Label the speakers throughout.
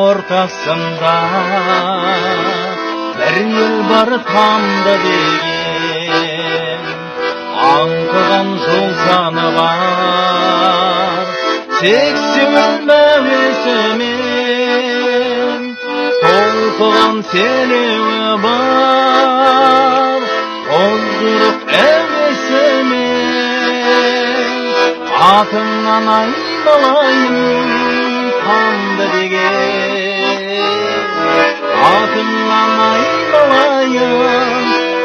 Speaker 1: ортасында бір ел бар тамды деген, аңқыған жол саны бар 80 мәуесімен, толқыған селеуі бар қоздырық әуесімен. Атыңнан айналайын тамды деген, атыңнан айналайын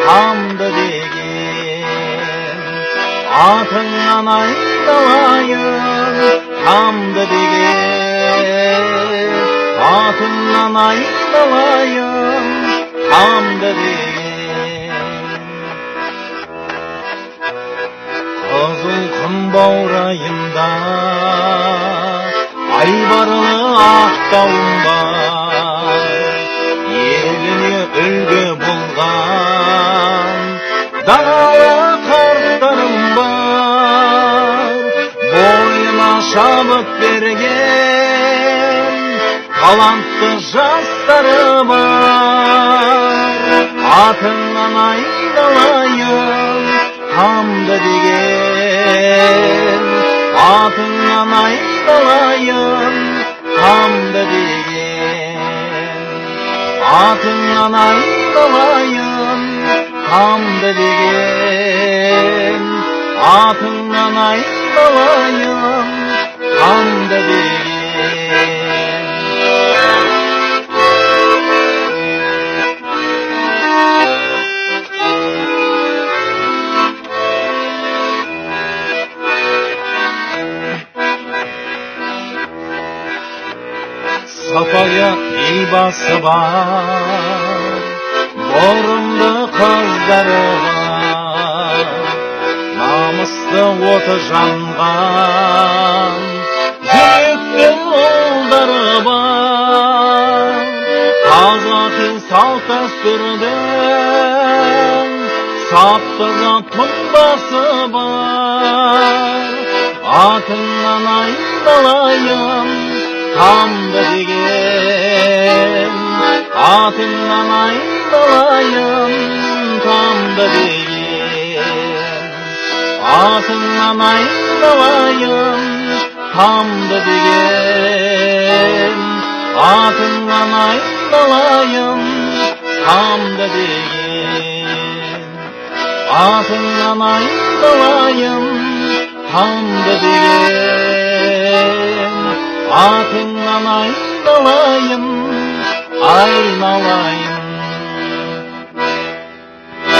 Speaker 1: тамды деген, атыңнан айналайын тамды деген, атыңнан айналайын тамды деген. Қызыл құм баурайында айбарлы ақтауым бар, еліне үлгі болған дала қарттарым бар, бойыма шабыт берген талантты жастары бар. Атыңнан айналайын тамды деген, атыңнан айналайын тамды деген, атыңнан айналайын тамды деген, атыңнан айналайын тамды деген. Сапая ибасы бар, бұрымды қыздары бар, намысты оты жанған жүректі ұлдары бар. Қазақи салт дәстүрдің саптыға тұлғасы бар. Атыңнан айналайын тамды деген, атыңнан айналайын тамды деген, атыңнан айналайын тамды деген, атыңнан айналайын тамды деген, атыңнан айналайын тамды деген, атыңнан айналайын, айналайын.